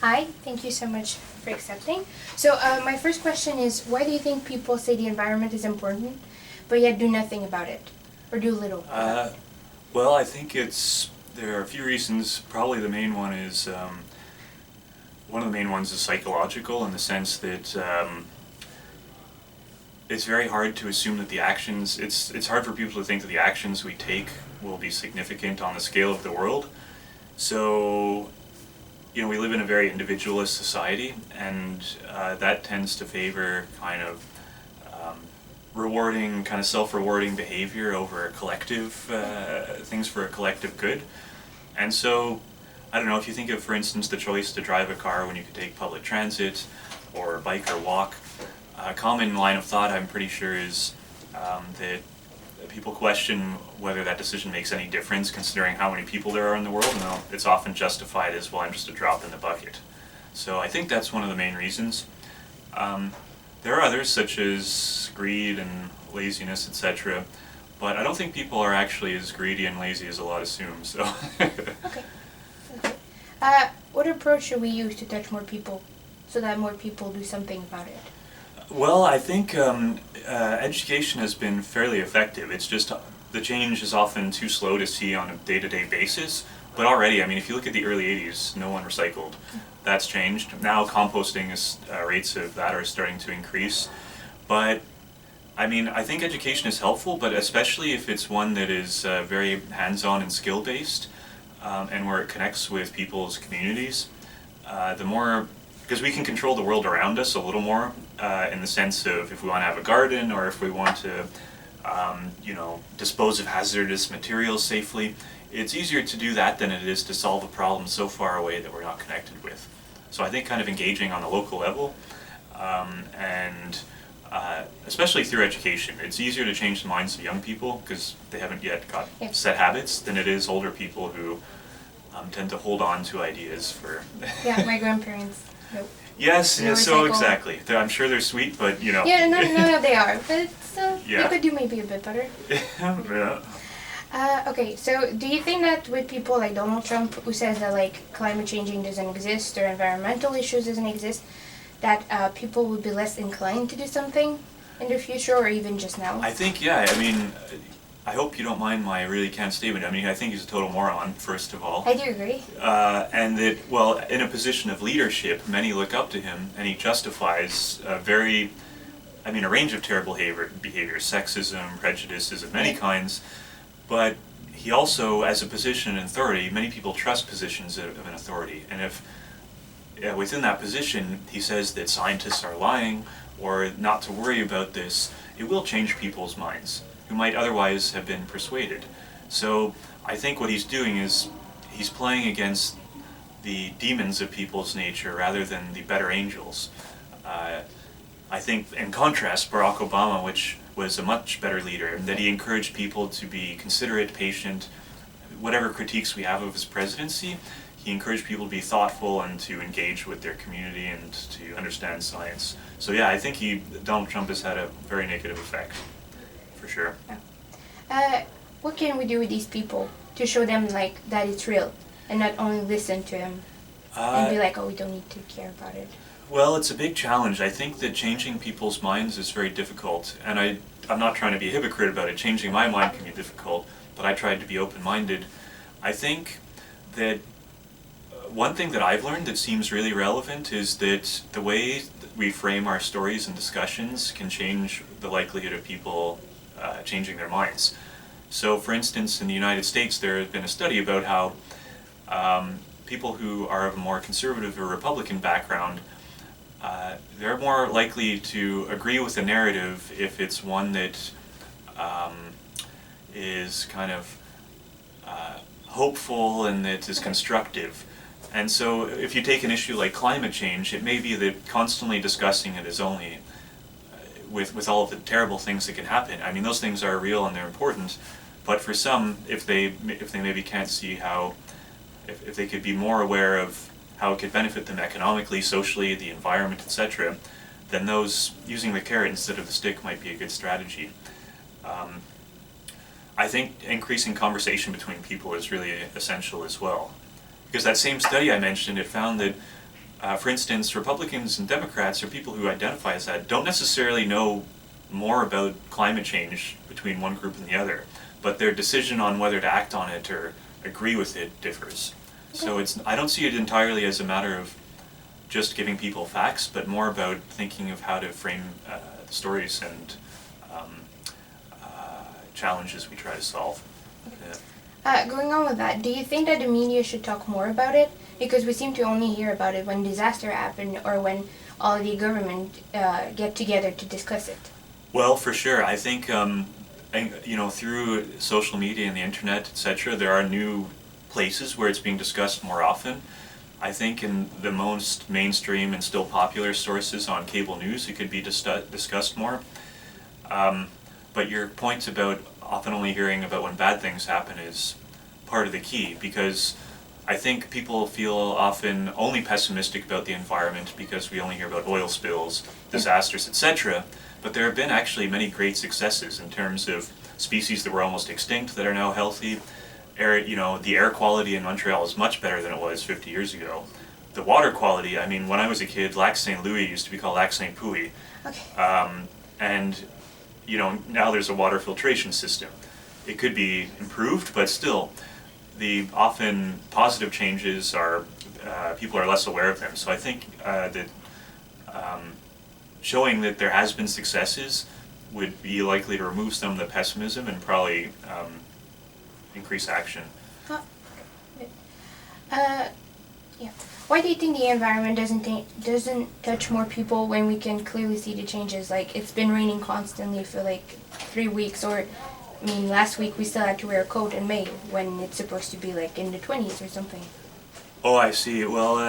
Hi, thank you so much for accepting. So my first question is, why do you think people say the environment is important, but yet do nothing about it, or do little about it? Well, I think there are a few reasons. Probably the main one is, one of the main ones is psychological in the sense that it's very hard to assume that it's hard for people to think that the actions we take will be significant on the scale of the world. So, we live in a very individualist society, and that tends to favor kind of kind of self-rewarding behavior over collective things for a collective good. And so, I don't know, if you think of, for instance, the choice to drive a car when you could take public transit or bike or walk, a common line of thought, I'm pretty sure, is that people question whether that decision makes any difference considering how many people there are in the world, and it's often justified as, well, I'm just a drop in the bucket. So I think that's one of the main reasons. There are others, such as greed and laziness, etc., but I don't think people are actually as greedy and lazy as a lot assume, so. Okay. Okay. What approach should we use to touch more people so that more people do something about it? Well, I think education has been fairly effective. It's just the change is often too slow to see on a day-to-day basis. But already, I mean, if you look at the early 80s, no one recycled. That's changed. Now composting rates of that are starting to increase. But, I mean, I think education is helpful, but especially if it's one that is very hands-on and skill-based, and where it connects with people's communities, because we can control the world around us a little more, in the sense of if we want to have a garden or if we want to, dispose of hazardous materials safely. It's easier to do that than it is to solve a problem so far away that we're not connected with. So I think kind of engaging on the local level, and especially through education. It's easier to change the minds of young people because they haven't yet got set habits than it is older people who tend to hold on to ideas for... Yeah, my grandparents. Nope. Yes, No so recycle. exactly. I'm sure they're sweet, but Yeah, no, they are, but Yeah. they could do maybe a bit better. Yeah. Okay, so do you think that with people like Donald Trump, who says that like climate changing doesn't exist or environmental issues doesn't exist, that people would be less inclined to do something in the future or even just now? I think, yeah, I mean, I hope you don't mind my really canned statement. I mean, I think he's a total moron, first of all. I do agree. And that, well, in a position of leadership, many look up to him, and he justifies a range of terrible behaviors, sexism, prejudices of many kinds, but he also, as a position of authority, many people trust positions of an authority, and if within that position he says that scientists are lying or not to worry about this, it will change people's minds who might otherwise have been persuaded. So I think what he's doing is he's playing against the demons of people's nature rather than the better angels. I think, in contrast, Barack Obama, which was a much better leader, and that he encouraged people to be considerate, patient, whatever critiques we have of his presidency, he encouraged people to be thoughtful and to engage with their community and to understand science. So yeah, I think Donald Trump has had a very negative effect, for sure. What can we do with these people to show them like that it's real and not only listen to him and be like, oh, we don't need to care about it? Well, it's a big challenge. I think that changing people's minds is very difficult, and I'm not trying to be a hypocrite about it. Changing my mind can be difficult, but I tried to be open-minded. I think that one thing that I've learned that seems really relevant is that the way that we frame our stories and discussions can change the likelihood of people changing their minds. So, for instance, in the United States, there has been a study about how people who are of a more conservative or Republican background, they're more likely to agree with the narrative if it's one that is kind of hopeful and that is constructive. And so if you take an issue like climate change, it may be that constantly discussing it is only with all of the terrible things that can happen. I mean, those things are real and they're important, but for some, if they maybe can't see how, if they could be more aware of how it could benefit them economically, socially, the environment, etc., then those using the carrot instead of the stick might be a good strategy. I think increasing conversation between people is really essential as well. Because that same study I mentioned, it found that for instance, Republicans and Democrats, or people who identify as that, don't necessarily know more about climate change between one group and the other, but their decision on whether to act on it or agree with it differs. So I don't see it entirely as a matter of just giving people facts, but more about thinking of how to frame stories and challenges we try to solve. Yeah. Going on with that, do you think that the media should talk more about it? Because we seem to only hear about it when disaster happen or when all the government get together to discuss it. Well, for sure. I think through social media and the internet, etc., there are new places where it's being discussed more often. I think in the most mainstream and still popular sources on cable news, it could be discussed more. But your point about often only hearing about when bad things happen is part of the key, because I think people feel often only pessimistic about the environment because we only hear about oil spills, disasters, etc. But there have been actually many great successes in terms of species that were almost extinct that are now healthy. The air quality in Montreal is much better than it was 50 years ago. The water quality, I mean, when I was a kid, Lac St. Louis used to be called Lac St. Pooey. Okay. And now there's a water filtration system. It could be improved, but still, the often positive changes are, people are less aware of them. So I think that showing that there has been successes would be likely to remove some of the pessimism and probably increase action. Yeah. Why do you think the environment doesn't touch more people when we can clearly see the changes? Like, it's been raining constantly for like 3 weeks, or I mean, last week we still had to wear a coat in May when it's supposed to be like in the 20s or something. Oh, I see. Well,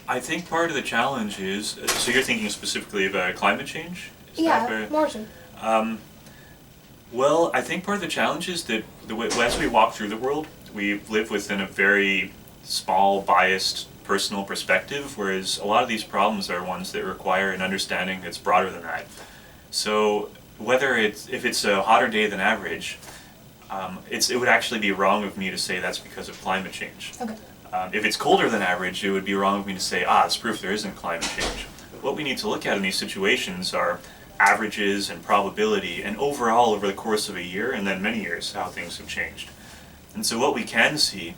I think part of the challenge is, so you're thinking specifically about climate change? Yeah, more so. Well, I think part of the challenge is that as we walk through the world, we live within a very small, biased, personal perspective, whereas a lot of these problems are ones that require an understanding that's broader than that. So if it's a hotter day than average, it would actually be wrong of me to say that's because of climate change. Okay. If it's colder than average, it would be wrong of me to say, it's proof there isn't climate change. What we need to look at in these situations are averages and probability, and overall over the course of a year and then many years, how things have changed. And so what we can see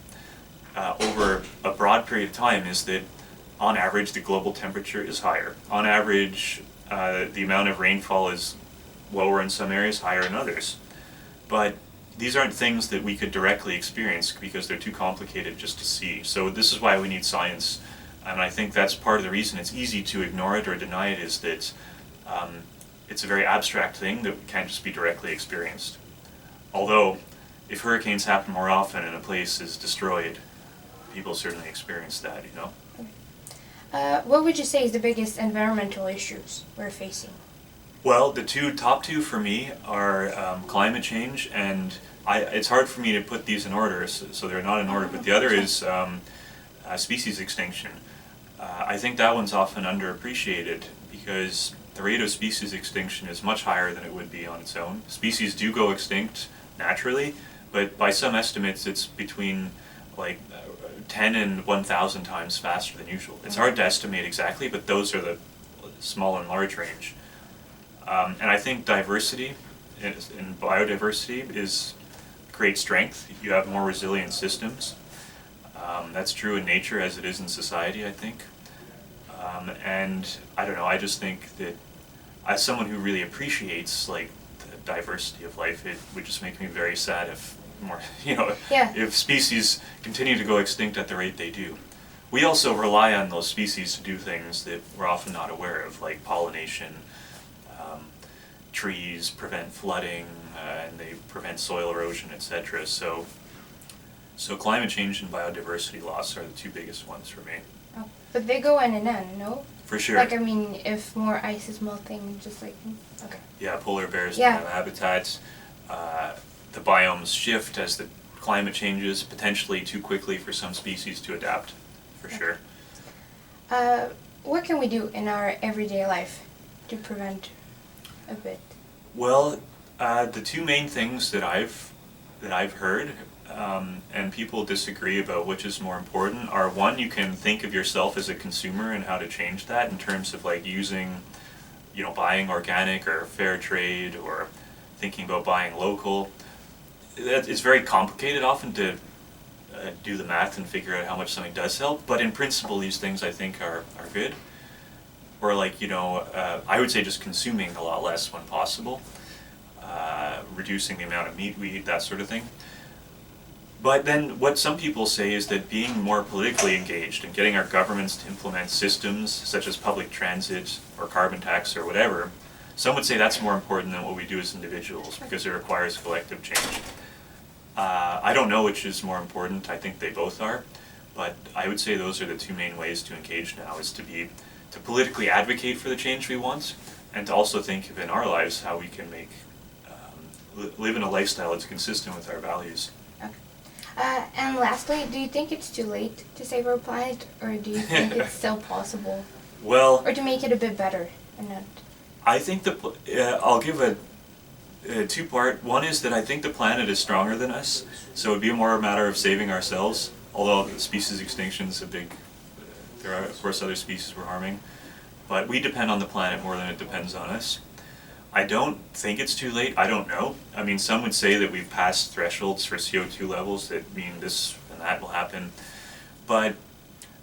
over a broad period of time is that on average the global temperature is higher. On average the amount of rainfall is lower in some areas, higher in others. But these aren't things that we could directly experience because they're too complicated just to see. So this is why we need science. And I think that's part of the reason it's easy to ignore it or deny it, is that it's a very abstract thing that can't just be directly experienced. Although, if hurricanes happen more often and a place is destroyed, people certainly experience that, What would you say is the biggest environmental issues we're facing? Well, the top two for me are climate change, and it's hard for me to put these in order, so they're not in order, but the other is species extinction. I think that one's often underappreciated because the rate of species extinction is much higher than it would be on its own. Species do go extinct naturally, but by some estimates it's between 10 and 1,000 times faster than usual. It's hard to estimate exactly, but those are the small and large range. And I think diversity and biodiversity is great strength. You have more resilient systems. That's true in nature as it is in society, I think. And I don't know, I just think that as someone who really appreciates the diversity of life, it would just make me very sad if more, if species continue to go extinct at the rate they do. We also rely on those species to do things that we're often not aware of, like pollination. Trees prevent flooding, and they prevent soil erosion, etc. So climate change and biodiversity loss are the two biggest ones for me. Oh, but they go hand in hand, no? For sure. If more ice is melting, okay. Yeah, polar bears don't have habitats. The biomes shift as the climate changes, potentially too quickly for some species to adapt, for sure. What can we do in our everyday life to prevent a bit? Well, the two main things that I've heard and people disagree about which is more important, are one, you can think of yourself as a consumer and how to change that in terms of like using, buying organic or fair trade, or thinking about buying local. It's very complicated often to do the math and figure out how much something does help, but in principle these things I think are good. Or like, I would say just consuming a lot less when possible, reducing the amount of meat we eat, that sort of thing. But then what some people say is that being more politically engaged and getting our governments to implement systems such as public transit or carbon tax or whatever, some would say that's more important than what we do as individuals because it requires collective change. I don't know which is more important. I think they both are, but I would say those are the two main ways to engage now, is to politically advocate for the change we want, and to also think of in our lives how we can live in a lifestyle that's consistent with our values. Okay. And lastly, do you think it's too late to save our planet, or do you think it's still possible? Well, or to make it a bit better? I think I'll give a two-part. One is that I think the planet is stronger than us, so it would be more a matter of saving ourselves, although species extinction is a big, there are of course other species we're harming, but we depend on the planet more than it depends on us. I don't think it's too late. I don't know. I mean, some would say that we've passed thresholds for CO2 levels that mean this and that will happen, but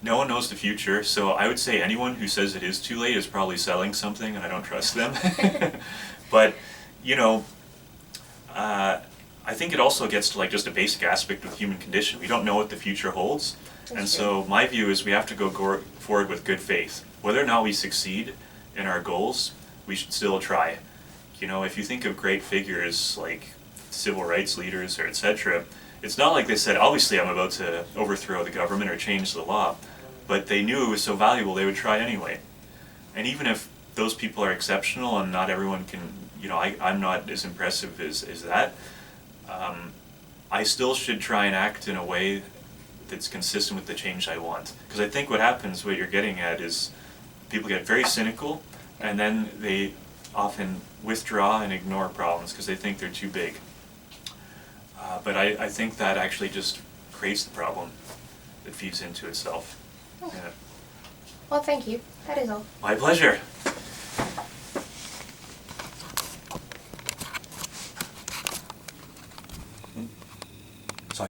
no one knows the future, so I would say anyone who says it is too late is probably selling something, and I don't trust them. But I think it also gets to like just a basic aspect of the human condition. We don't know what the future holds, and so my view is we have to go forward with good faith. Whether or not we succeed in our goals, we should still try. If you think of great figures like civil rights leaders or etc., it's not like they said, obviously I'm about to overthrow the government or change the law, but they knew it was so valuable they would try anyway. And even if those people are exceptional and not everyone can, I'm not as impressive as that, I still should try and act in a way that's consistent with the change I want. Because I think what happens, what you're getting at, is people get very cynical and then they often withdraw and ignore problems because they think they're too big. But I think that actually just creates the problem that feeds into itself. Okay. Yeah. Well, thank you. That is all. My pleasure.